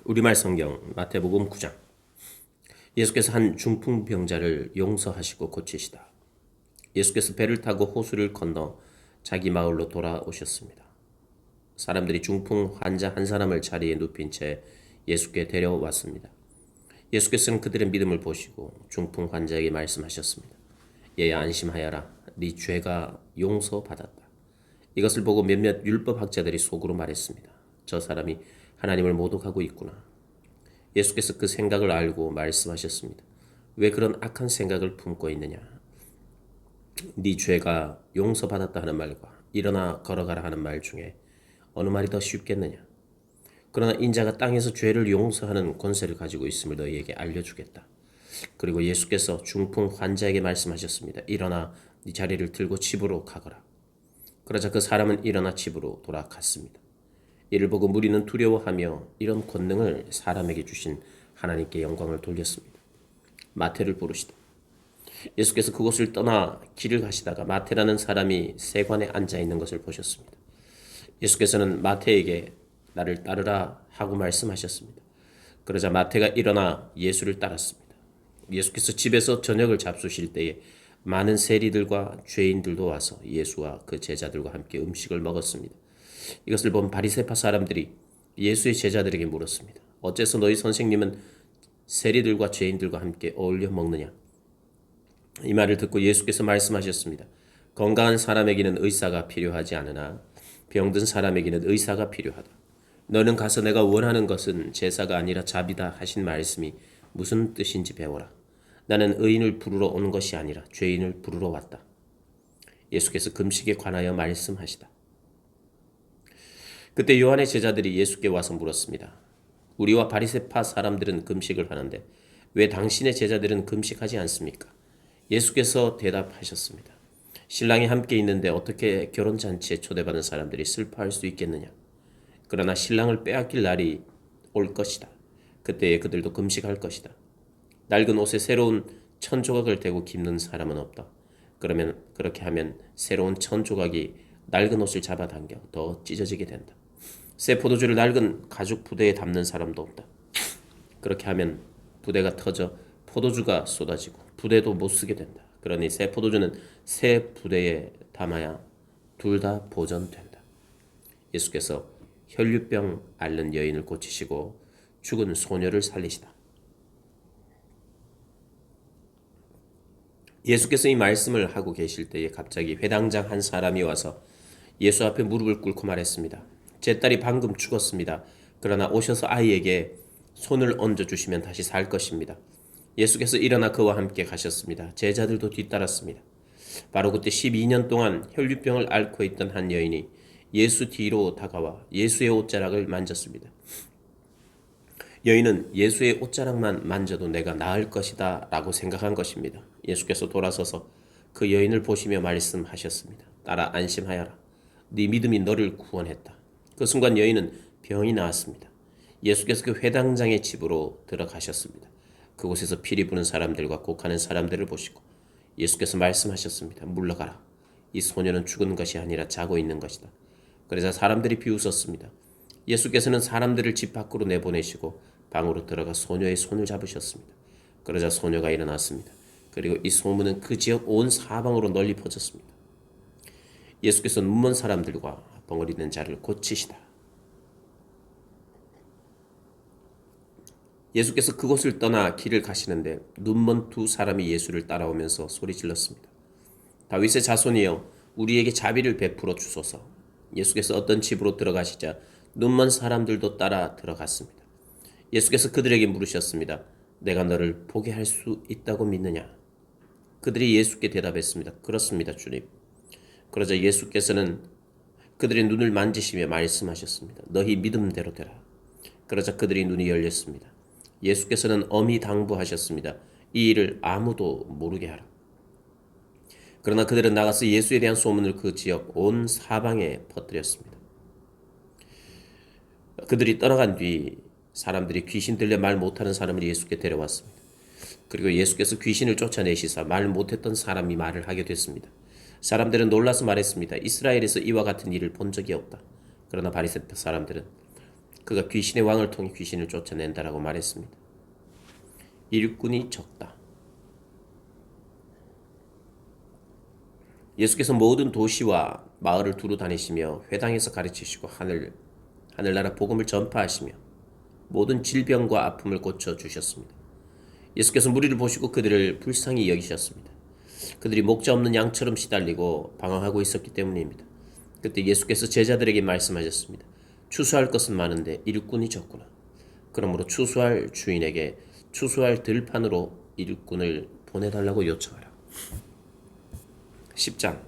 우리말 성경 마태복음 9장. 예수께서 한 중풍병자를 용서하시고 고치시다. 예수께서 배를 타고 호수를 건너 자기 마을로 돌아오셨습니다. 사람들이 중풍 환자 한 사람을 자리에 눕힌 채 예수께 데려왔습니다. 예수께서는 그들의 믿음을 보시고 중풍 환자에게 말씀하셨습니다. 얘야, 안심하여라. 네 죄가 용서받았다. 이것을 보고 몇몇 율법학자들이 속으로 말했습니다. 저 사람이 하나님을 모독하고 있구나. 예수께서 그 생각을 알고 말씀하셨습니다. 왜 그런 악한 생각을 품고 있느냐? 네 죄가 용서받았다 하는 말과 일어나 걸어가라 하는 말 중에 어느 말이 더 쉽겠느냐? 그러나 인자가 땅에서 죄를 용서하는 권세를 가지고 있음을 너희에게 알려주겠다. 그리고 예수께서 중풍 환자에게 말씀하셨습니다. 일어나 네 자리를 들고 집으로 가거라. 그러자 그 사람은 일어나 집으로 돌아갔습니다. 이를 보고 무리는 두려워하며 이런 권능을 사람에게 주신 하나님께 영광을 돌렸습니다. 마태를 부르시다. 예수께서 그곳을 떠나 길을 가시다가 마태라는 사람이 세관에 앉아 있는 것을 보셨습니다. 예수께서는 마태에게 나를 따르라 하고 말씀하셨습니다. 그러자 마태가 일어나 예수를 따랐습니다. 예수께서 집에서 저녁을 잡수실 때에 많은 세리들과 죄인들도 와서 예수와 그 제자들과 함께 음식을 먹었습니다. 이것을 본 바리새파 사람들이 예수의 제자들에게 물었습니다. 어째서 너희 선생님은 세리들과 죄인들과 함께 어울려 먹느냐? 이 말을 듣고 예수께서 말씀하셨습니다. 건강한 사람에게는 의사가 필요하지 않으나 병든 사람에게는 의사가 필요하다. 너는 가서 내가 원하는 것은 제사가 아니라 자비다 하신 말씀이 무슨 뜻인지 배워라. 나는 의인을 부르러 온 것이 아니라 죄인을 부르러 왔다. 예수께서 금식에 관하여 말씀하시다. 그때 요한의 제자들이 예수께 와서 물었습니다. 우리와 바리새파 사람들은 금식을 하는데 왜 당신의 제자들은 금식하지 않습니까? 예수께서 대답하셨습니다. 신랑이 함께 있는데 어떻게 결혼잔치에 초대받은 사람들이 슬퍼할 수 있겠느냐? 그러나 신랑을 빼앗길 날이 올 것이다. 그때에 그들도 금식할 것이다. 낡은 옷에 새로운 천조각을 대고 깁는 사람은 없다. 그러면 그렇게 하면 새로운 천조각이 낡은 옷을 잡아당겨 더 찢어지게 된다. 새 포도주를 낡은 가죽 부대에 담는 사람도 없다. 그렇게 하면 부대가 터져 포도주가 쏟아지고 부대도 못 쓰게 된다. 그러니 새 포도주는 새 부대에 담아야 둘 다 보존된다. 예수께서 혈류병 앓는 여인을 고치시고 죽은 소녀를 살리시다. 예수께서 이 말씀을 하고 계실 때에 갑자기 회당장 한 사람이 와서 예수 앞에 무릎을 꿇고 말했습니다. 제 딸이 방금 죽었습니다. 그러나 오셔서 아이에게 손을 얹어주시면 다시 살 것입니다. 예수께서 일어나 그와 함께 가셨습니다. 제자들도 뒤따랐습니다. 바로 그때 12년 동안 혈류병을 앓고 있던 한 여인이 예수 뒤로 다가와 예수의 옷자락을 만졌습니다. 여인은 예수의 옷자락만 만져도 내가 나을 것이다 라고 생각한 것입니다. 예수께서 돌아서서 그 여인을 보시며 말씀하셨습니다. 딸아, 안심하여라. 네 믿음이 너를 구원했다. 그 순간 여인은 병이 나았습니다. 예수께서 그 회당장의 집으로 들어가셨습니다. 그곳에서 피리 부는 사람들과 곡하는 사람들을 보시고 예수께서 말씀하셨습니다. 물러가라. 이 소녀는 죽은 것이 아니라 자고 있는 것이다. 그러자 사람들이 비웃었습니다. 예수께서는 사람들을 집 밖으로 내보내시고 방으로 들어가 소녀의 손을 잡으셨습니다. 그러자 소녀가 일어났습니다. 그리고 이 소문은 그 지역 온 사방으로 널리 퍼졌습니다. 예수께서 눈먼 사람들과 벙어리는 자를 고치시다. 예수께서 그곳을 떠나 길을 가시는데 눈먼 두 사람이 예수를 따라오면서 소리 질렀습니다. 다윗의 자손이여, 우리에게 자비를 베풀어 주소서. 예수께서 어떤 집으로 들어가시자 눈먼 사람들도 따라 들어갔습니다. 예수께서 그들에게 물으셨습니다. 내가 너를 보게 할 수 있다고 믿느냐? 그들이 예수께 대답했습니다. 그렇습니다, 주님. 그러자 예수께서는 그들의 눈을 만지시며 말씀하셨습니다. 너희 믿음대로 되라. 그러자 그들의 눈이 열렸습니다. 예수께서는 엄히 당부하셨습니다. 이 일을 아무도 모르게 하라. 그러나 그들은 나가서 예수에 대한 소문을 그 지역 온 사방에 퍼뜨렸습니다. 그들이 떠나간 뒤 사람들이 귀신 들려 말 못하는 사람을 예수께 데려왔습니다. 그리고 예수께서 귀신을 쫓아내시사 말 못했던 사람이 말을 하게 됐습니다. 사람들은 놀라서 말했습니다. 이스라엘에서 이와 같은 일을 본 적이 없다. 그러나 바리새파 사람들은 그가 귀신의 왕을 통해 귀신을 쫓아낸다라고 말했습니다. 일꾼이 적다. 예수께서 모든 도시와 마을을 두루 다니시며 회당에서 가르치시고 하늘나라 복음을 전파하시며 모든 질병과 아픔을 고쳐 주셨습니다. 예수께서 무리를 보시고 그들을 불쌍히 여기셨습니다. 그들이 목자 없는 양처럼 시달리고 방황하고 있었기 때문입니다. 그때 예수께서 제자들에게 말씀하셨습니다. 추수할 것은 많은데 일꾼이 적구나. 그러므로 추수할 주인에게 추수할 들판으로 일꾼을 보내달라고 요청하라. 10장.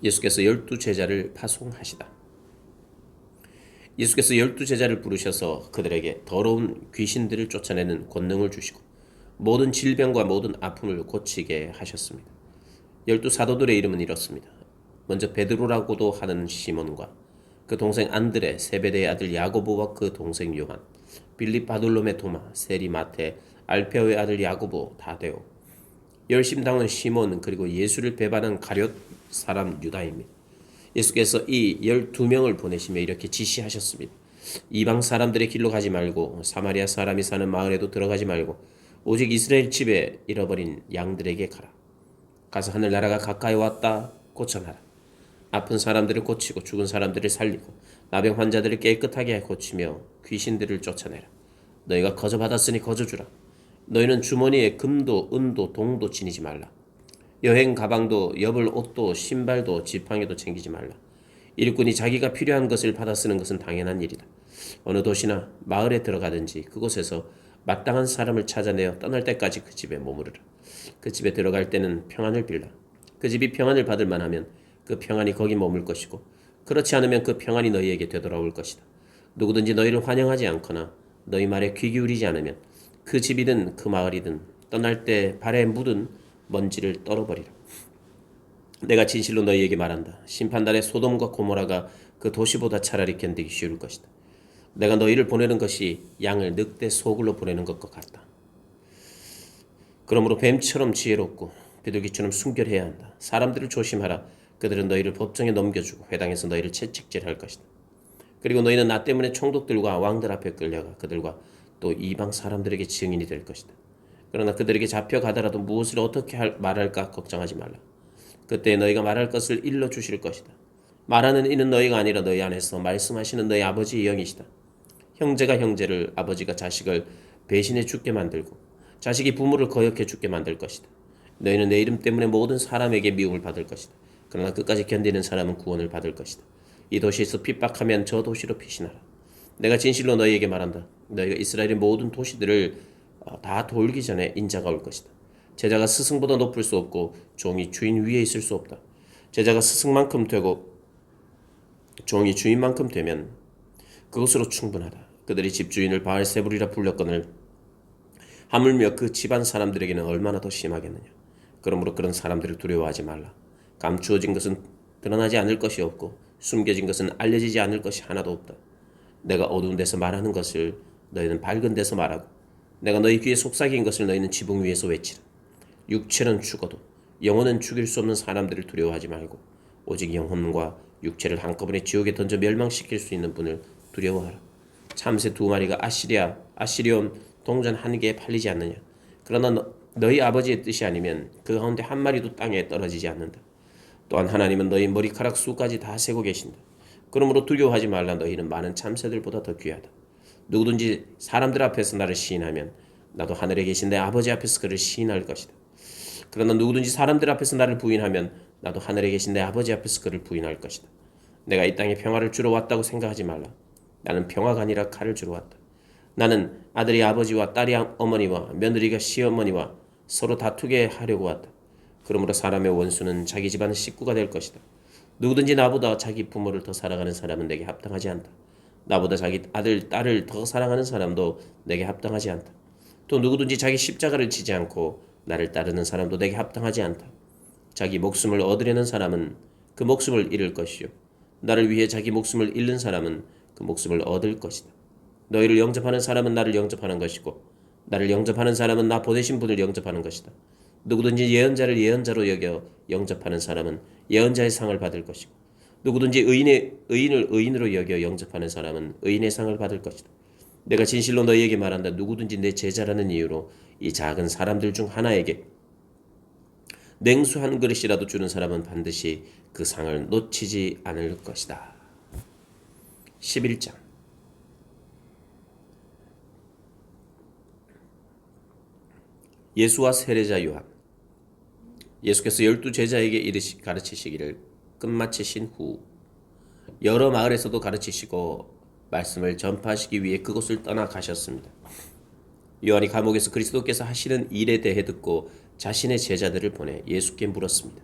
예수께서 12제자를 파송하시다. 예수께서 12제자를 부르셔서 그들에게 더러운 귀신들을 쫓아내는 권능을 주시고 모든 질병과 모든 아픔을 고치게 하셨습니다. 12사도들의 이름은 이렇습니다. 먼저 베드로라고도 하는 시몬과 그 동생 안드레, 세베대의 아들 야고보와 그 동생 요한, 빌립 바돌로메 도마, 세리 마테, 알페오의 아들 야고보, 다데오, 열심당원 시몬, 그리고 예수를 배반한 가룟 사람 유다입니다. 예수께서 이 12명을 보내시며 이렇게 지시하셨습니다. 이방 사람들의 길로 가지 말고 사마리아 사람이 사는 마을에도 들어가지 말고 오직 이스라엘 집에 잃어버린 양들에게 가라. 가서 하늘나라가 가까이 왔다 고쳐놔라. 아픈 사람들을 고치고 죽은 사람들을 살리고 나병 환자들을 깨끗하게 고치며 귀신들을 쫓아내라. 너희가 거저 받았으니 거저 주라. 너희는 주머니에 금도 은도 동도 지니지 말라. 여행 가방도 여벌 옷도 신발도 지팡이도 챙기지 말라. 일꾼이 자기가 필요한 것을 받아 쓰는 것은 당연한 일이다. 어느 도시나 마을에 들어가든지 그곳에서 마땅한 사람을 찾아내어 떠날 때까지 그 집에 머무르라. 그 집에 들어갈 때는 평안을 빌라. 그 집이 평안을 받을 만하면 그 평안이 거기 머물 것이고 그렇지 않으면 그 평안이 너희에게 되돌아올 것이다. 누구든지 너희를 환영하지 않거나 너희 말에 귀 기울이지 않으면 그 집이든 그 마을이든 떠날 때 발에 묻은 먼지를 떨어버리라. 내가 진실로 너희에게 말한다. 심판날에 소돔과 고모라가 그 도시보다 차라리 견디기 쉬울 것이다. 내가 너희를 보내는 것이 양을 늑대 소굴로 보내는 것과 같다. 그러므로 뱀처럼 지혜롭고 비둘기처럼 순결해야 한다. 사람들을 조심하라. 그들은 너희를 법정에 넘겨주고 회당에서 너희를 채찍질할 것이다. 그리고 너희는 나 때문에 총독들과 왕들 앞에 끌려가 그들과 또 이방 사람들에게 증인이 될 것이다. 그러나 그들에게 잡혀가더라도 무엇을 어떻게 말할까 걱정하지 말라. 그때 너희가 말할 것을 일러주실 것이다. 말하는 이는 너희가 아니라 너희 안에서 말씀하시는 너희 아버지의 영이시다. 형제가 형제를, 아버지가 자식을 배신해 죽게 만들고 자식이 부모를 거역해 죽게 만들 것이다. 너희는 내 이름 때문에 모든 사람에게 미움을 받을 것이다. 그러나 끝까지 견디는 사람은 구원을 받을 것이다. 이 도시에서 핍박하면 저 도시로 피신하라. 내가 진실로 너희에게 말한다. 너희가 이스라엘의 모든 도시들을 다 돌기 전에 인자가 올 것이다. 제자가 스승보다 높을 수 없고 종이 주인 위에 있을 수 없다. 제자가 스승만큼 되고 종이 주인만큼 되면 그것으로 충분하다. 그들이 집주인을 바알세불이라 불렸거늘 하물며 그 집안 사람들에게는 얼마나 더 심하겠느냐. 그러므로 그런 사람들을 두려워하지 말라. 감추어진 것은 드러나지 않을 것이 없고 숨겨진 것은 알려지지 않을 것이 하나도 없다. 내가 어두운 데서 말하는 것을 너희는 밝은 데서 말하고 내가 너희 귀에 속삭인 것을 너희는 지붕 위에서 외치라. 육체는 죽어도 영혼은 죽일 수 없는 사람들을 두려워하지 말고 오직 영혼과 육체를 한꺼번에 지옥에 던져 멸망시킬 수 있는 분을 두려워하라. 참새 2마리가 아시리온 동전 1개에 팔리지 않느냐. 그러나 너희 아버지의 뜻이 아니면 그 가운데 한 마리도 땅에 떨어지지 않는다. 또한 하나님은 너희 머리카락 수까지 다 세고 계신다. 그러므로 두려워하지 말라. 너희는 많은 참새들보다 더 귀하다. 누구든지 사람들 앞에서 나를 시인하면 나도 하늘에 계신 내 아버지 앞에서 그를 시인할 것이다. 그러나 누구든지 사람들 앞에서 나를 부인하면 나도 하늘에 계신 내 아버지 앞에서 그를 부인할 것이다. 내가 이 땅에 평화를 주러 왔다고 생각하지 말라. 나는 평화가 아니라 칼을 주러 왔다. 나는 아들이 아버지와 딸이 어머니와 며느리가 시어머니와 서로 다투게 하려고 왔다. 그러므로 사람의 원수는 자기 집안 식구가 될 것이다. 누구든지 나보다 자기 부모를 더 사랑하는 사람은 내게 합당하지 않다. 나보다 자기 아들, 딸을 더 사랑하는 사람도 내게 합당하지 않다. 또 누구든지 자기 십자가를 지지 않고 나를 따르는 사람도 내게 합당하지 않다. 자기 목숨을 얻으려는 사람은 그 목숨을 잃을 것이요 나를 위해 자기 목숨을 잃는 사람은 그 목숨을 얻을 것이다. 너희를 영접하는 사람은 나를 영접하는 것이고 나를 영접하는 사람은 나 보내신 분을 영접하는 것이다. 누구든지 예언자를 예언자로 여겨 영접하는 사람은 예언자의 상을 받을 것이고 누구든지 의인을 의인으로 여겨 영접하는 사람은 의인의 상을 받을 것이다. 내가 진실로 너희에게 말한다. 누구든지 내 제자라는 이유로 이 작은 사람들 중 하나에게 냉수 한 그릇이라도 주는 사람은 반드시 그 상을 놓치지 않을 것이다. 11장. 예수와 세례자 요한. 예수께서 12제자에게 가르치시기를 끝마치신 후 여러 마을에서도 가르치시고 말씀을 전파하시기 위해 그곳을 떠나가셨습니다. 요한이 감옥에서 그리스도께서 하시는 일에 대해 듣고 자신의 제자들을 보내 예수께 물었습니다.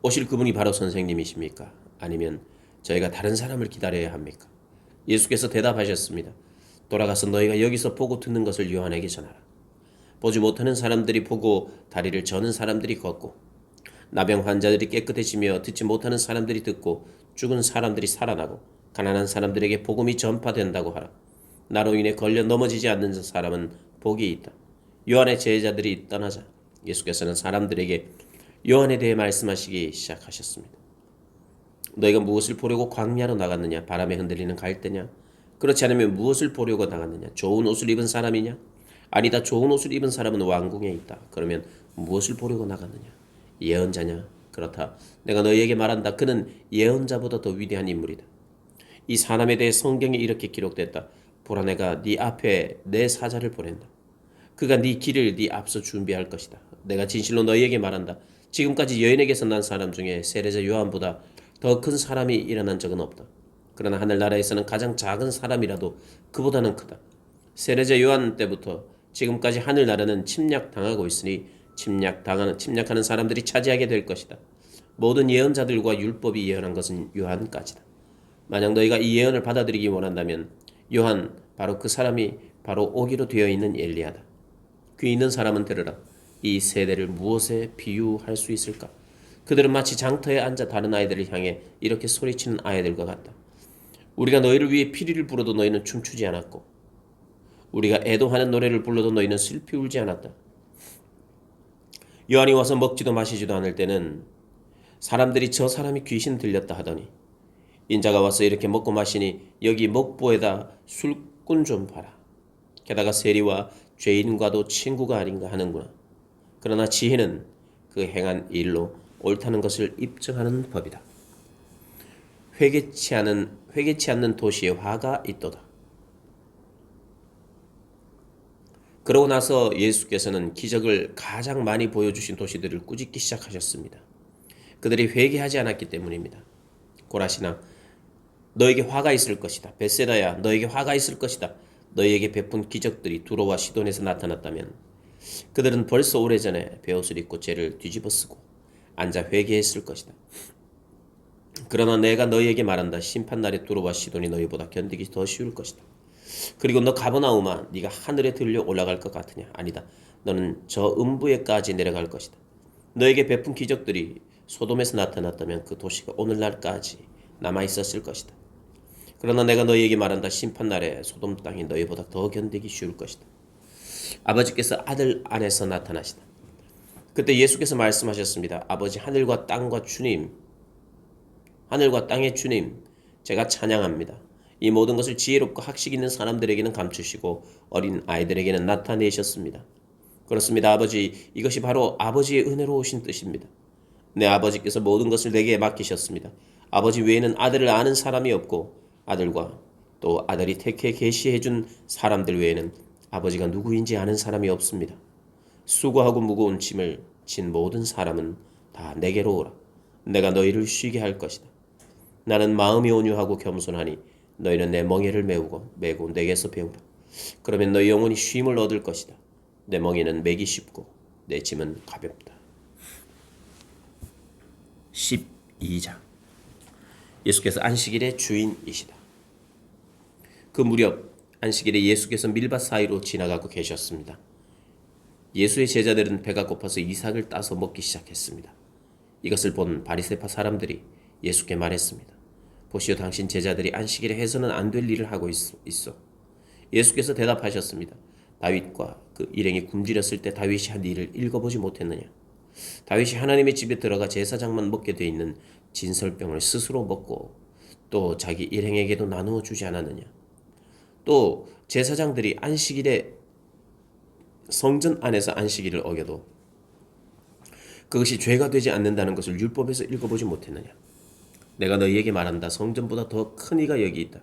오실 그분이 바로 선생님이십니까? 아니면 저희가 다른 사람을 기다려야 합니까? 예수께서 대답하셨습니다. 돌아가서 너희가 여기서 보고 듣는 것을 요한에게 전하라. 보지 못하는 사람들이 보고 다리를 저는 사람들이 걷고 나병 환자들이 깨끗해지며 듣지 못하는 사람들이 듣고 죽은 사람들이 살아나고 가난한 사람들에게 복음이 전파된다고 하라. 나로 인해 걸려 넘어지지 않는 사람은 복이 있다. 요한의 제자들이 떠나자 예수께서는 사람들에게 요한에 대해 말씀하시기 시작하셨습니다. 너희가 무엇을 보려고 광야로 나갔느냐? 바람에 흔들리는 갈대냐? 그렇지 않으면 무엇을 보려고 나갔느냐? 좋은 옷을 입은 사람이냐? 아니다. 좋은 옷을 입은 사람은 왕궁에 있다. 그러면 무엇을 보려고 나갔느냐? 예언자냐? 그렇다. 내가 너희에게 말한다. 그는 예언자보다 더 위대한 인물이다. 이 사람에 대해 성경에 이렇게 기록됐다. 보라, 내가 네 앞에 내 사자를 보낸다. 그가 네 길을 네 앞서 준비할 것이다. 내가 진실로 너희에게 말한다. 지금까지 여인에게서 난 사람 중에 세례자 요한보다 더 큰 사람이 일어난 적은 없다. 그러나 하늘나라에서는 가장 작은 사람이라도 그보다는 크다. 세례자 요한 때부터 지금까지 하늘나라는 침략당하고 있으니 침략하는 사람들이 차지하게 될 것이다. 모든 예언자들과 율법이 예언한 것은 요한까지다. 만약 너희가 이 예언을 받아들이기 원한다면 요한, 바로 그 사람이 바로 오기로 되어 있는 엘리야다. 귀 있는 사람은 들으라. 이 세대를 무엇에 비유할 수 있을까? 그들은 마치 장터에 앉아 다른 아이들을 향해 이렇게 소리치는 아이들과 같다. 우리가 너희를 위해 피리를 불어도 너희는 춤추지 않았고 우리가 애도하는 노래를 불러도 너희는 슬피 울지 않았다. 요한이 와서 먹지도 마시지도 않을 때는 사람들이 저 사람이 귀신 들렸다 하더니 인자가 와서 이렇게 먹고 마시니 여기 먹보에다 술꾼 좀 봐라. 게다가 세리와 죄인과도 친구가 아닌가 하는구나. 그러나 지혜는 그 행한 일로 옳다는 것을 입증하는 법이다. 회개치 않는 도시에 화가 있도다. 그러고 나서 예수께서는 기적을 가장 많이 보여주신 도시들을 꾸짖기 시작하셨습니다. 그들이 회개하지 않았기 때문입니다. 고라시나, 너에게 화가 있을 것이다. 벳세다야, 너에게 화가 있을 것이다. 너희에게 베푼 기적들이 두로와 시돈에서 나타났다면 그들은 벌써 오래전에 베옷을 입고 죄를 뒤집어쓰고 앉아 회개했을 것이다. 그러나 내가 너희에게 말한다. 심판날에 두로와 시돈이 너희보다 견디기 더 쉬울 것이다. 그리고 너 가버나움아, 네가 하늘에 들려 올라갈 것 같으냐? 아니다. 너는 저 음부에까지 내려갈 것이다. 너에게 베푼 기적들이 소돔에서 나타났다면 그 도시가 오늘날까지 남아있었을 것이다. 그러나 내가 너희에게 말한다. 심판날에 소돔 땅이 너희보다 더 견디기 쉬울 것이다. 아버지께서 아들 안에서 나타나시다. 그때 예수께서 말씀하셨습니다. 아버지, 하늘과 땅의 주님, 제가 찬양합니다. 이 모든 것을 지혜롭고 학식 있는 사람들에게는 감추시고 어린 아이들에게는 나타내셨습니다. 그렇습니다. 아버지, 이것이 바로 아버지의 은혜로 오신 뜻입니다. 내 아버지께서 모든 것을 내게 맡기셨습니다. 아버지 외에는 아들을 아는 사람이 없고 아들과 또 아들이 택해 계시해준 사람들 외에는 아버지가 누구인지 아는 사람이 없습니다. 수고하고 무거운 짐을 진 모든 사람은 다 내게로 오라. 내가 너희를 쉬게 할 것이다. 나는 마음이 온유하고 겸손하니 너희는 내 멍에를 메고 내게서 배우라. 그러면 너희 영혼이 쉼을 얻을 것이다. 내 멍에는 매기 쉽고 내 짐은 가볍다. 12장. 예수께서 안식일의 주인이시다. 그 무렵 안식일에 예수께서 밀밭 사이로 지나가고 계셨습니다. 예수의 제자들은 배가 고파서 이삭을 따서 먹기 시작했습니다. 이것을 본 바리새파 사람들이 예수께 말했습니다. 보시오, 당신 제자들이 안식일에 해서는 안 될 일을 하고 있어. 예수께서 대답하셨습니다. 다윗과 그 일행이 굶주렸을 때 다윗이 한 일을 읽어보지 못했느냐? 다윗이 하나님의 집에 들어가 제사장만 먹게 돼 있는 진설병을 스스로 먹고 또 자기 일행에게도 나누어 주지 않았느냐? 또 제사장들이 안식일에 성전 안에서 안식일을 어겨도 그것이 죄가 되지 않는다는 것을 율법에서 읽어보지 못했느냐? 내가 너희에게 말한다. 성전보다 더 큰 이가 여기 있다.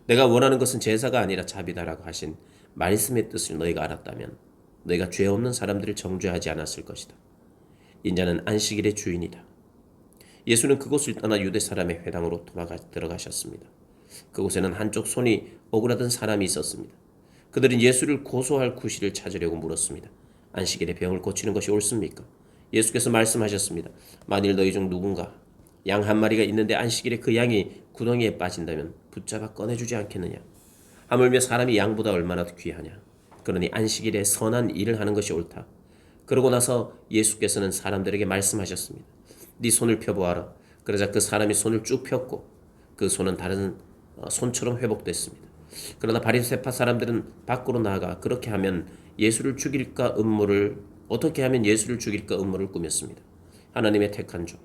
내가 원하는 것은 제사가 아니라 자비다라고 하신 말씀의 뜻을 너희가 알았다면 너희가 죄 없는 사람들을 정죄하지 않았을 것이다. 인자는 안식일의 주인이다. 예수는 그곳을 떠나 유대 사람의 회당으로 들어가셨습니다. 그곳에는 한쪽 손이 오그라든 사람이 있었습니다. 그들은 예수를 고소할 구실을 찾으려고 물었습니다. 안식일에 병을 고치는 것이 옳습니까? 예수께서 말씀하셨습니다. 만일 너희 중 누군가 양 한 마리가 있는데 안식일에 그 양이 구덩이에 빠진다면 붙잡아 꺼내주지 않겠느냐? 하물며 사람이 양보다 얼마나 귀하냐? 그러니 안식일에 선한 일을 하는 것이 옳다. 그러고 나서 예수께서는 사람들에게 말씀하셨습니다. 네 손을 펴보아라. 그러자 그 사람이 손을 쭉 폈고 그 손은 다른 손처럼 회복됐습니다. 그러나 바리새파 사람들은 밖으로 나아가 어떻게 하면 예수를 죽일까 음모를 꾸몄습니다. 하나님의 택한 종.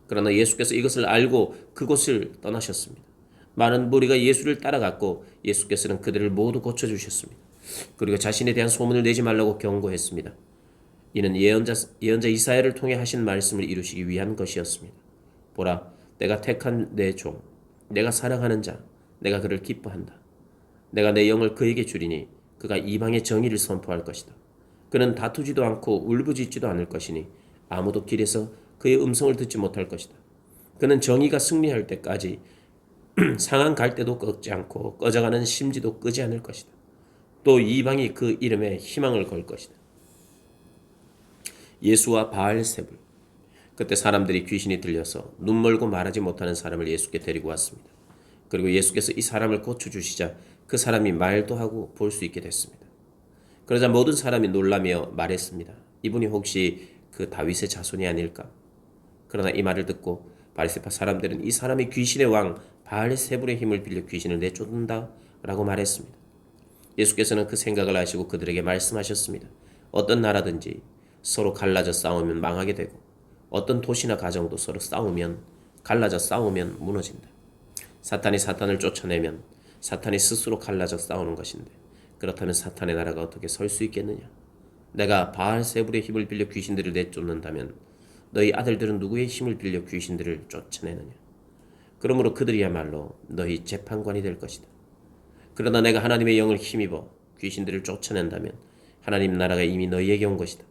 그러나 예수께서 이것을 알고 그곳을 떠나셨습니다. 많은 무리가 예수를 따라갔고 예수께서는 그들을 모두 고쳐주셨습니다. 그리고 자신에 대한 소문을 내지 말라고 경고했습니다. 이는 예언자 이사야를 통해 하신 말씀을 이루시기 위한 것이었습니다. 보라, 내가 택한 내 종, 내가 사랑하는 자, 내가 그를 기뻐한다. 내가 내 영을 그에게 주리니 그가 이방의 정의를 선포할 것이다. 그는 다투지도 않고 울부짖지도 않을 것이니 아무도 길에서 그의 음성을 듣지 못할 것이다. 그는 정의가 승리할 때까지 상한 갈 때도 꺾지 않고 꺼져가는 심지도 끄지 않을 것이다. 또 이방이 그 이름에 희망을 걸 것이다. 예수와 바알세불. 그때 사람들이 귀신이 들려서 눈 멀고 말하지 못하는 사람을 예수께 데리고 왔습니다. 그리고 예수께서 이 사람을 고쳐주시자 그 사람이 말도 하고 볼 수 있게 됐습니다. 그러자 모든 사람이 놀라며 말했습니다. 이분이 혹시 그 다윗의 자손이 아닐까? 그러나 이 말을 듣고 바리새파 사람들은 이 사람이 귀신의 왕 바알세불의 힘을 빌려 귀신을 내쫓는다 라고 말했습니다. 예수께서는 그 생각을 아시고 그들에게 말씀하셨습니다. 어떤 나라든지 서로 갈라져 싸우면 망하게 되고 어떤 도시나 가정도 서로 갈라져 싸우면 무너진다. 사탄이 사탄을 쫓아내면 사탄이 스스로 갈라져 싸우는 것인데 그렇다면 사탄의 나라가 어떻게 설 수 있겠느냐? 내가 바알세불의 힘을 빌려 귀신들을 내쫓는다면 너희 아들들은 누구의 힘을 빌려 귀신들을 쫓아내느냐? 그러므로 그들이야말로 너희 재판관이 될 것이다. 그러나 내가 하나님의 영을 힘입어 귀신들을 쫓아낸다면 하나님 나라가 이미 너희에게 온 것이다.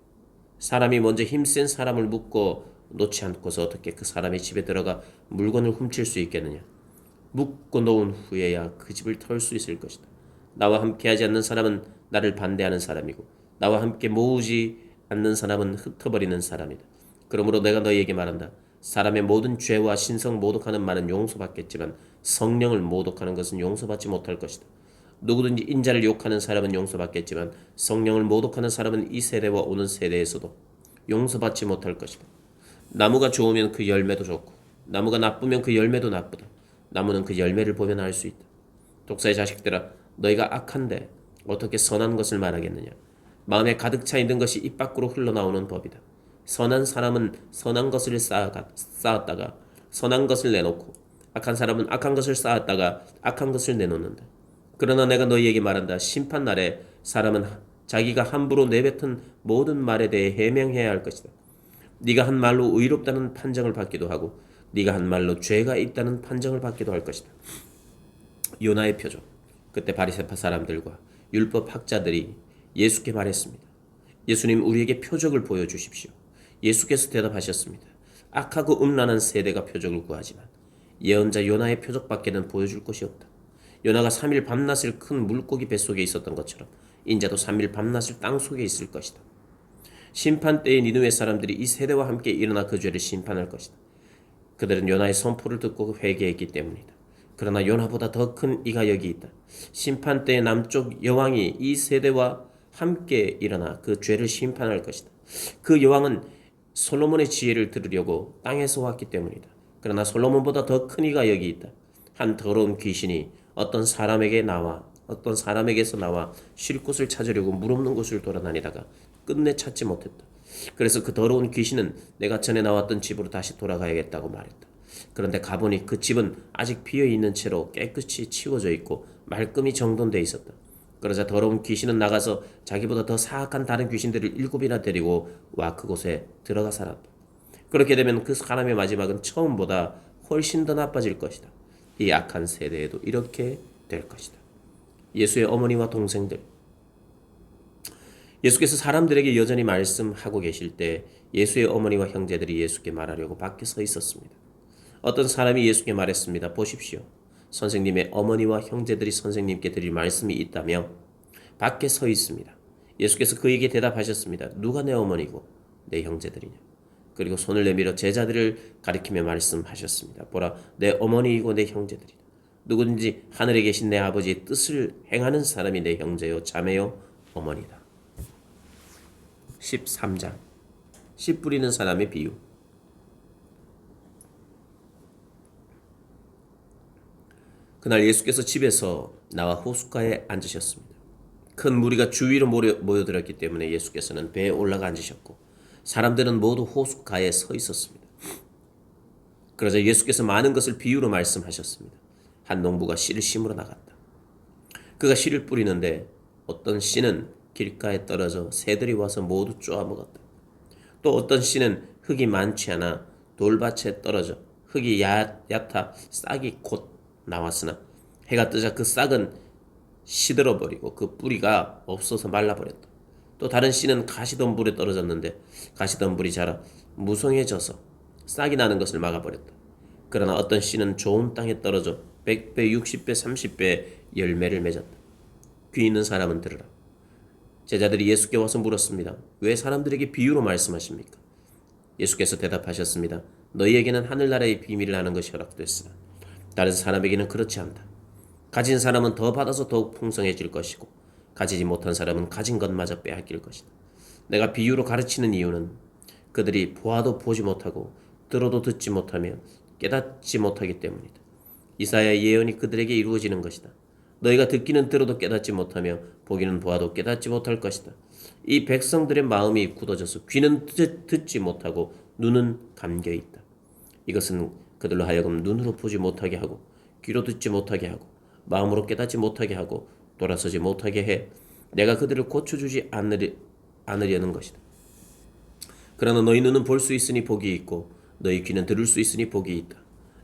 사람이 먼저 힘센 사람을 묶고 놓지 않고서 어떻게 그 사람의 집에 들어가 물건을 훔칠 수 있겠느냐? 묶고 놓은 후에야 그 집을 털 수 있을 것이다. 나와 함께하지 않는 사람은 나를 반대하는 사람이고 나와 함께 모으지 않는 사람은 흩어버리는 사람이다. 그러므로 내가 너희에게 말한다. 사람의 모든 죄와 신성 모독하는 말은 용서받겠지만 성령을 모독하는 것은 용서받지 못할 것이다. 누구든지 인자를 욕하는 사람은 용서받겠지만 성령을 모독하는 사람은 이 세대와 오는 세대에서도 용서받지 못할 것이다. 나무가 좋으면 그 열매도 좋고 나무가 나쁘면 그 열매도 나쁘다. 나무는 그 열매를 보면 알 수 있다. 독사의 자식들아, 너희가 악한데 어떻게 선한 것을 말하겠느냐? 마음에 가득 차 있는 것이 입 밖으로 흘러나오는 법이다. 선한 사람은 선한 것을 쌓았다가 선한 것을 내놓고 악한 사람은 악한 것을 쌓았다가 악한 것을 내놓는다. 그러나 내가 너희에게 말한다. 심판날에 사람은 자기가 함부로 내뱉은 모든 말에 대해 해명해야 할 것이다. 네가 한 말로 의롭다는 판정을 받기도 하고 네가 한 말로 죄가 있다는 판정을 받기도 할 것이다. 요나의 표적. 그때 바리새파 사람들과 율법 학자들이 예수께 말했습니다. 예수님, 우리에게 표적을 보여주십시오. 예수께서 대답하셨습니다. 악하고 음란한 세대가 표적을 구하지만 예언자 요나의 표적밖에는 보여줄 것이 없다. 요나가 3일 밤낮을 큰 물고기 뱃속에 있었던 것처럼 인자도 3일 밤낮을 땅속에 있을 것이다. 심판 때에 니느웨 사람들이 이 세대와 함께 일어나 그 죄를 심판할 것이다. 그들은 요나의 선포를 듣고 회개했기 때문이다. 그러나 요나보다 더 큰 이가 여기 있다. 심판 때에 남쪽 여왕이 이 세대와 함께 일어나 그 죄를 심판할 것이다. 그 여왕은 솔로몬의 지혜를 들으려고 땅에서 왔기 때문이다. 그러나 솔로몬보다 더 큰 이가 여기 있다. 한 더러운 귀신이 어떤 사람에게서 나와 쉴 곳을 찾으려고 물 없는 곳을 돌아다니다가 끝내 찾지 못했다. 그래서 그 더러운 귀신은 내가 전에 나왔던 집으로 다시 돌아가야겠다고 말했다. 그런데 가보니 그 집은 아직 비어있는 채로 깨끗이 치워져 있고 말끔히 정돈돼 있었다. 그러자 더러운 귀신은 나가서 자기보다 더 사악한 다른 귀신들을 7이나 데리고 와 그곳에 들어가 살았다. 그렇게 되면 그 사람의 마지막은 처음보다 훨씬 더 나빠질 것이다. 이 악한 세대에도 이렇게 될 것이다. 예수의 어머니와 동생들, 예수께서 사람들에게 여전히 말씀하고 계실 때 예수의 어머니와 형제들이 예수께 말하려고 밖에 서 있었습니다. 어떤 사람이 예수께 말했습니다. 보십시오. 선생님의 어머니와 형제들이 선생님께 드릴 말씀이 있다며 밖에 서 있습니다. 예수께서 그에게 대답하셨습니다. 누가 내 어머니고 내 형제들이냐? 그리고 손을 내밀어 제자들을 가리키며 말씀하셨습니다. 보라, 내 어머니이고 내 형제들이다. 누구든지 하늘에 계신 내 아버지의 뜻을 행하는 사람이 내 형제요 자매요 어머니다. 13장 씨 뿌리는 사람의 비유. 그날 예수께서 집에서 나와 호숫가에 앉으셨습니다. 큰 무리가 주위로 모여들었기 때문에 예수께서는 배에 올라가 앉으셨고 사람들은 모두 호숫가에 서 있었습니다. 그러자 예수께서 많은 것을 비유로 말씀하셨습니다. 한 농부가 씨를 심으러 나갔다. 그가 씨를 뿌리는데 어떤 씨는 길가에 떨어져 새들이 와서 모두 쪼아먹었다. 또 어떤 씨는 흙이 많지 않아 돌밭에 떨어져 흙이 얕아 싹이 곧 나왔으나 해가 뜨자 그 싹은 시들어버리고 그 뿌리가 없어서 말라버렸다. 또 다른 씨는 가시덤불에 떨어졌는데 가시덤불이 자라 무성해져서 싹이 나는 것을 막아버렸다. 그러나 어떤 씨는 좋은 땅에 떨어져 100배, 60배, 30배 열매를 맺었다. 귀 있는 사람은 들으라. 제자들이 예수께 와서 물었습니다. 왜 사람들에게 비유로 말씀하십니까? 예수께서 대답하셨습니다. 너희에게는 하늘나라의 비밀을 아는 것이 허락됐으나 다른 사람에게는 그렇지 않다. 가진 사람은 더 받아서 더욱 풍성해질 것이고 가지지 못한 사람은 가진 것마저 빼앗길 것이다. 내가 비유로 가르치는 이유는 그들이 보아도 보지 못하고 들어도 듣지 못하며 깨닫지 못하기 때문이다. 이사야의 예언이 그들에게 이루어지는 것이다. 너희가 듣기는 들어도 깨닫지 못하며 보기는 보아도 깨닫지 못할 것이다. 이 백성들의 마음이 굳어져서 귀는 듣지 못하고 눈은 감겨있다. 이것은 그들로 하여금 눈으로 보지 못하게 하고 귀로 듣지 못하게 하고 마음으로 깨닫지 못하게 하고 돌아서지 못하게 해 내가 그들을 고쳐주지 않으려는 것이다. 그러나 너희 눈은 볼 수 있으니 복이 있고 너희 귀는 들을 수 있으니 복이 있다.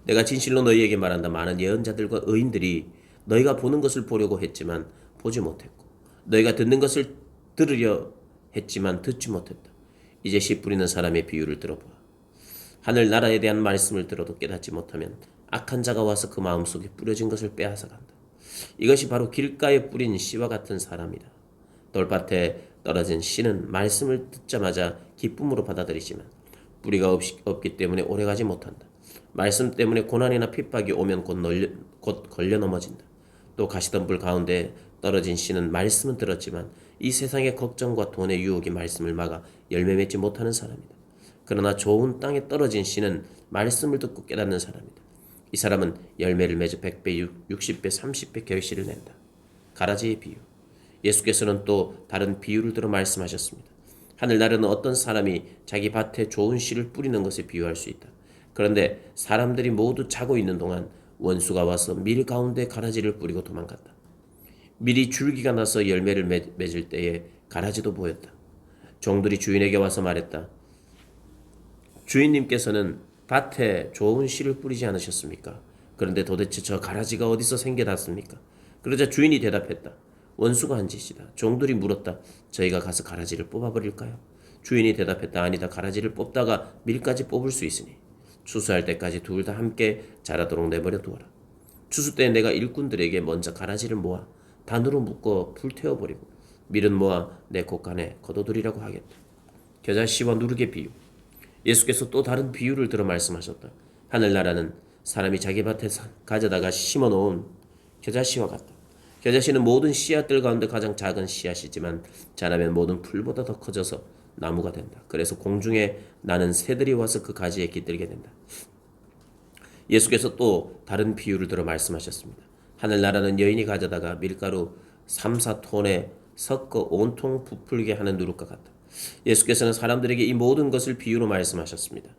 내가 진실로 너희에게 말한다. 많은 예언자들과 의인들이 너희가 보는 것을 보려고 했지만 보지 못했고 너희가 듣는 것을 들으려 했지만 듣지 못했다. 이제 씨 뿌리는 사람의 비유를 들어보아. 하늘 나라에 대한 말씀을 들어도 깨닫지 못하면 악한 자가 와서 그 마음속에 뿌려진 것을 빼앗아 간다. 이것이 바로 길가에 뿌린 씨와 같은 사람이다. 돌밭에 떨어진 씨는 말씀을 듣자마자 기쁨으로 받아들이지만 뿌리가 없기 때문에 오래가지 못한다. 말씀 때문에 고난이나 핍박이 오면 곧 걸려 넘어진다. 또 가시덤불 가운데 떨어진 씨는 말씀은 들었지만 이 세상의 걱정과 돈의 유혹이 말씀을 막아 열매 맺지 못하는 사람이다. 그러나 좋은 땅에 떨어진 씨는 말씀을 듣고 깨닫는 사람이다. 이 사람은 열매를 맺어 100배, 60배, 30배 결실을 낸다. 가라지의 비유. 예수께서는 또 다른 비유를 들어 말씀하셨습니다. 하늘나라는 어떤 사람이 자기 밭에 좋은 씨를 뿌리는 것에 비유할 수 있다. 그런데 사람들이 모두 자고 있는 동안 원수가 와서 밀 가운데 가라지를 뿌리고 도망갔다. 밀이 줄기가 나서 열매를 맺을 때에 가라지도 보였다. 종들이 주인에게 와서 말했다. 주인님께서는 밭에 좋은 씨를 뿌리지 않으셨습니까? 그런데 도대체 저 가라지가 어디서 생겨났습니까? 그러자 주인이 대답했다. 원수가 한 짓이다. 종들이 물었다. 저희가 가서 가라지를 뽑아버릴까요? 주인이 대답했다. 아니다. 가라지를 뽑다가 밀까지 뽑을 수 있으니 추수할 때까지 둘 다 함께 자라도록 내버려 두어라. 추수 때 내가 일꾼들에게 먼저 가라지를 모아 단으로 묶어 불태워버리고 밀은 모아 내 곳간에 거둬두리라고 하겠다. 겨자씨와 누룩의 비유. 예수께서 또 다른 비유를 들어 말씀하셨다. 하늘나라는 사람이 자기 밭에 가져다가 심어놓은 겨자씨와 같다. 겨자씨는 모든 씨앗들 가운데 가장 작은 씨앗이지만 자라면 모든 풀보다 더 커져서 나무가 된다. 그래서 공중에 나는 새들이 와서 그 가지에 깃들게 된다. 예수께서 또 다른 비유를 들어 말씀하셨습니다. 하늘나라는 여인이 가져다가 밀가루 3, 4톤에 섞어 온통 부풀게 하는 누룩과 같다. 예수께서는 사람들에게 이 모든 것을 비유로 말씀하셨습니다.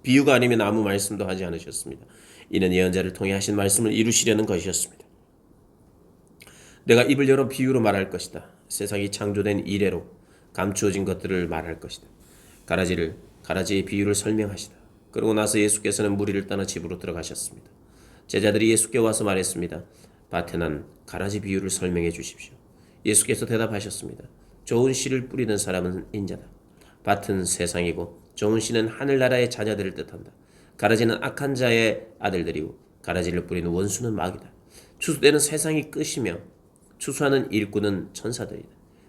비유가 아니면 아무 말씀도 하지 않으셨습니다. 이는 예언자를 통해 하신 말씀을 이루시려는 것이었습니다. 내가 입을 열어 비유로 말할 것이다. 세상이 창조된 이래로 감추어진 것들을 말할 것이다. 가라지의 비유를 설명하시다. 그러고 나서 예수께서는 무리를 떠나 집으로 들어가셨습니다. 제자들이 예수께 와서 말했습니다. 밭에 난 가라지 비유를 설명해 주십시오. 예수께서 대답하셨습니다. 좋은 씨를 뿌리는 사람은 인자다. 밭은 세상이고 좋은 씨는 하늘나라의 자녀들을 뜻한다. 가라지는 악한 자의 아들들이고 가라지를 뿌리는 원수는 마귀다. 추수되는 세상이 끝이며 추수하는 일꾼은 천사들이다.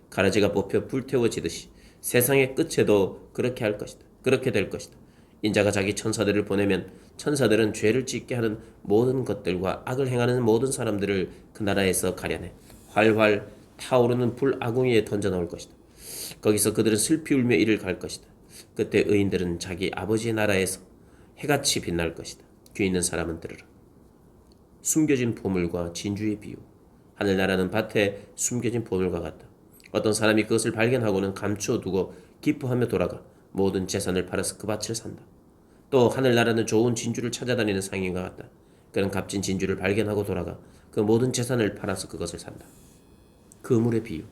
가라지가 뽑혀 불태워지듯이 세상의 끝에도 그렇게 할 것이다. 그렇게 될 것이다. 인자가 자기 천사들을 보내면 천사들은 죄를 짓게 하는 모든 것들과 악을 행하는 모든 사람들을 그 나라에서 가려내 활활 타오르는 불 아궁이에 던져 넣을 것이다. 거기서 그들은 슬피 울며 이를 갈 것이다. 그때 의인들은 자기 아버지의 나라에서 해같이 빛날 것이다. 귀 있는 사람은 들으라. 숨겨진 보물과 진주의 비유. 하늘나라는 밭에 숨겨진 보물과 같다. 어떤 사람이 그것을 발견하고는 감추어 두고 기뻐하며 돌아가 모든 재산을 팔아서 그 밭을 산다. 또 하늘나라는 좋은 진주를 찾아다니는 상인과 같다. 그는 값진 진주를 발견하고 돌아가 그 모든 재산을 팔아서 그것을 산다. 그물의 비유.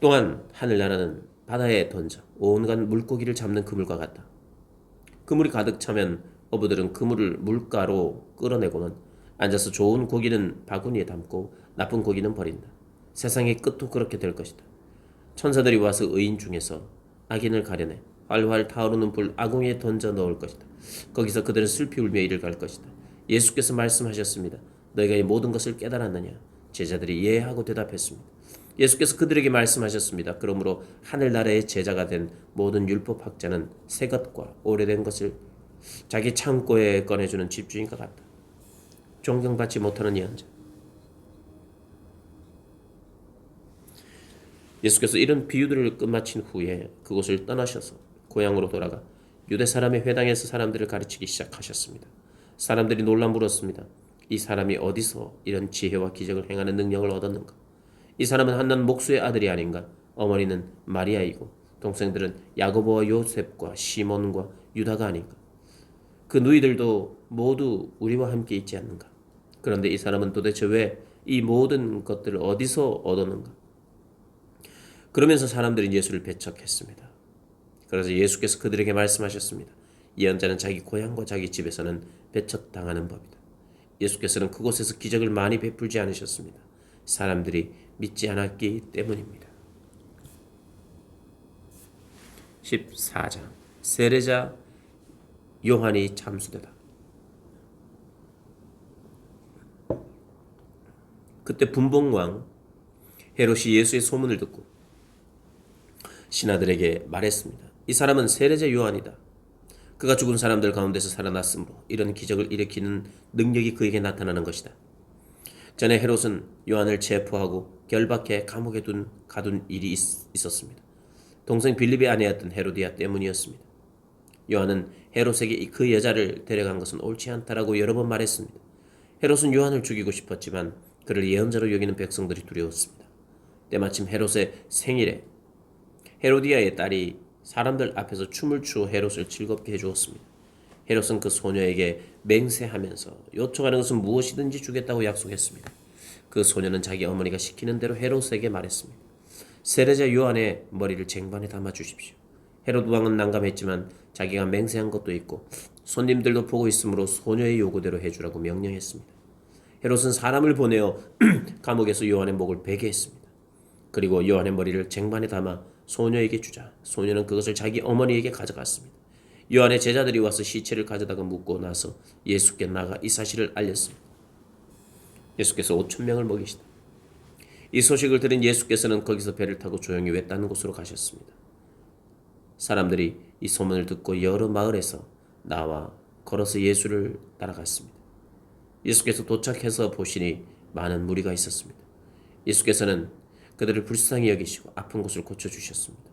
또한 하늘나라는 바다에 던져 온갖 물고기를 잡는 그물과 같다. 그물이 가득 차면 어부들은 그물을 물가로 끌어내고는 앉아서 좋은 고기는 바구니에 담고 나쁜 고기는 버린다. 세상의 끝도 그렇게 될 것이다. 천사들이 와서 의인 중에서 악인을 가려내 활활 타오르는 불 아궁이에 던져 넣을 것이다. 거기서 그들은 슬피 울며 이를 갈 것이다. 예수께서 말씀하셨습니다. 너희가 이 모든 것을 깨달았느냐? 제자들이 예 하고 대답했습니다. 예수께서 그들에게 말씀하셨습니다. 그러므로 하늘나라의 제자가 된 모든 율법학자는 새 것과 오래된 것을 자기 창고에 꺼내주는 집주인과 같다. 존경받지 못하는 예언자. 예수께서 이런 비유들을 끝마친 후에 그곳을 떠나셔서 고향으로 돌아가 유대 사람의 회당에서 사람들을 가르치기 시작하셨습니다. 사람들이 놀라 물었습니다. 이 사람이 어디서 이런 지혜와 기적을 행하는 능력을 얻었는가? 이 사람은 한난 목수의 아들이 아닌가? 어머니는 마리아이고 동생들은 야고보와 요셉과 시몬과 유다가 아닌가? 그 누이들도 모두 우리와 함께 있지 않는가? 그런데 이 사람은 도대체 왜 이 모든 것들을 어디서 얻었는가? 그러면서 사람들이 예수를 배척했습니다. 그래서 예수께서 그들에게 말씀하셨습니다. 예언자는 자기 고향과 자기 집에서는 배척당하는 법이다. 예수께서는 그곳에서 기적을 많이 베풀지 않으셨습니다. 사람들이 믿지 않았기 때문입니다. 14장 세례자 요한이 참수되다. 그때 분봉왕 헤롯이 예수의 소문을 듣고 신하들에게 말했습니다. 이 사람은 세례자 요한이다. 그가 죽은 사람들 가운데서 살아났으므로 이런 기적을 일으키는 능력이 그에게 나타나는 것이다. 전에 헤롯은 요한을 체포하고 결박해 감옥에 가둔 일이 있었습니다. 동생 빌립의 아내였던 헤로디아 때문이었습니다. 요한은 헤롯에게 그 여자를 데려간 것은 옳지 않다라고 여러 번 말했습니다. 헤롯은 요한을 죽이고 싶었지만 그를 예언자로 여기는 백성들이 두려웠습니다. 때마침 헤롯의 생일에 헤로디아의 딸이 사람들 앞에서 춤을 추어 헤롯을 즐겁게 해주었습니다. 헤롯은 그 소녀에게 맹세하면서 요청하는 것은 무엇이든지 주겠다고 약속했습니다. 그 소녀는 자기 어머니가 시키는 대로 헤롯에게 말했습니다. 세례자 요한의 머리를 쟁반에 담아 주십시오. 헤롯 왕은 난감했지만 자기가 맹세한 것도 있고 손님들도 보고 있으므로 소녀의 요구대로 해주라고 명령했습니다. 헤롯은 사람을 보내어 감옥에서 요한의 목을 베게 했습니다. 그리고 요한의 머리를 쟁반에 담아 소녀에게 주자 소녀는 그것을 자기 어머니에게 가져갔습니다. 요한의 제자들이 와서 시체를 가져다가 묻고 나서 예수께 나가 이 사실을 알렸습니다. 예수께서 5,000명을 먹이시다. 이 소식을 들은 예수께서는 거기서 배를 타고 조용히 외딴 곳으로 가셨습니다. 사람들이 이 소문을 듣고 여러 마을에서 나와 걸어서 예수를 따라갔습니다. 예수께서 도착해서 보시니 많은 무리가 있었습니다. 예수께서는 그들을 불쌍히 여기시고 아픈 곳을 고쳐주셨습니다.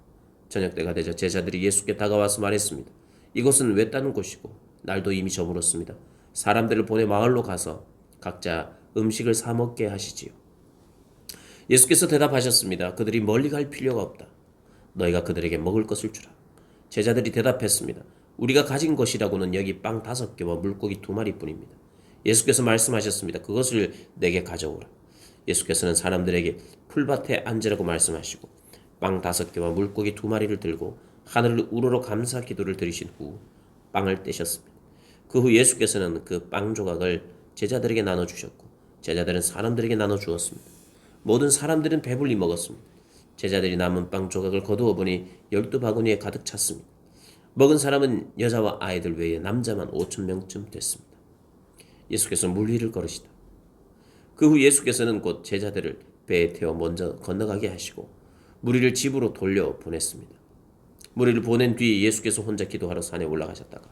저녁 때가 되자 제자들이 예수께 다가와서 말했습니다. 이곳은 외딴 곳이고 날도 이미 저물었습니다. 사람들을 보내 마을로 가서 각자 음식을 사 먹게 하시지요. 예수께서 대답하셨습니다. 그들이 멀리 갈 필요가 없다. 너희가 그들에게 먹을 것을 주라. 제자들이 대답했습니다. 우리가 가진 것이라고는 여기 빵 5개와 물고기 2마리뿐입니다. 예수께서 말씀하셨습니다. 그것을 내게 가져오라. 예수께서는 사람들에게 풀밭에 앉으라고 말씀하시고 빵 5개와 물고기 2마리를 들고 하늘을 우러러 감사 기도를 드리신 후 빵을 떼셨습니다. 그 후 예수께서는 그 빵 조각을 제자들에게 나눠주셨고 제자들은 사람들에게 나눠주었습니다. 모든 사람들은 배불리 먹었습니다. 제자들이 남은 빵 조각을 거두어 보니 12바구니에 가득 찼습니다. 먹은 사람은 여자와 아이들 외에 남자만 5,000명쯤 됐습니다. 예수께서 물 위를 걸으시다. 그 후 예수께서는 곧 제자들을 배에 태워 먼저 건너가게 하시고 무리를 집으로 돌려 보냈습니다. 무리를 보낸 뒤 예수께서 혼자 기도하러 산에 올라가셨다가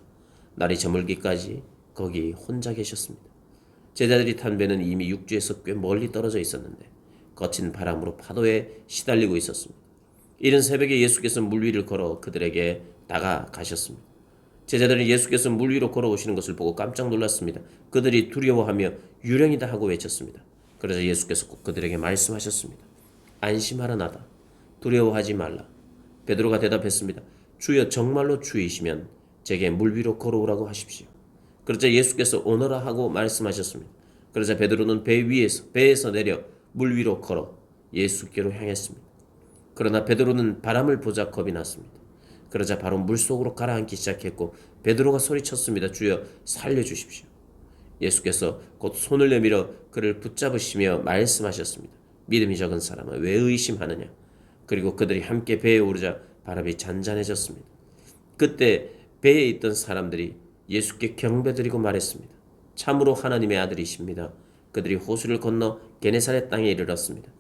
날이 저물기까지 거기 혼자 계셨습니다. 제자들이 탄 배는 이미 육지에서 꽤 멀리 떨어져 있었는데 거친 바람으로 파도에 시달리고 있었습니다. 이른 새벽에 예수께서 물 위를 걸어 그들에게 다가가셨습니다. 제자들은 예수께서 물 위로 걸어오시는 것을 보고 깜짝 놀랐습니다. 그들이 두려워하며 유령이다 하고 외쳤습니다. 그러자 예수께서 꼭 그들에게 말씀하셨습니다. 안심하라 나다. 두려워하지 말라. 베드로가 대답했습니다. 주여 정말로 주이시면 제게 물 위로 걸어오라고 하십시오. 그러자 예수께서 오너라 하고 말씀하셨습니다. 그러자 베드로는 배에서 내려 물 위로 걸어 예수께로 향했습니다. 그러나 베드로는 바람을 보자 겁이 났습니다. 그러자 바로 물속으로 가라앉기 시작했고 베드로가 소리쳤습니다. 주여 살려주십시오. 예수께서 곧 손을 내밀어 그를 붙잡으시며 말씀하셨습니다. 믿음이 적은 사람아 왜 의심하느냐. 그리고 그들이 함께 배에 오르자 바람이 잔잔해졌습니다. 그때 배에 있던 사람들이 예수께 경배드리고 말했습니다. 참으로 하나님의 아들이십니다. 그들이 호수를 건너 게네사렛 땅에 이르렀습니다.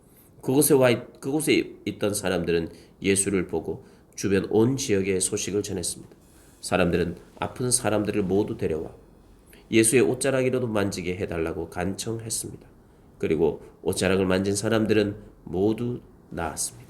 그곳에 있던 사람들은 예수를 보고 주변 온 지역에 소식을 전했습니다. 사람들은 아픈 사람들을 모두 데려와 예수의 옷자락이라도 만지게 해달라고 간청했습니다. 그리고 옷자락을 만진 사람들은 모두 나았습니다.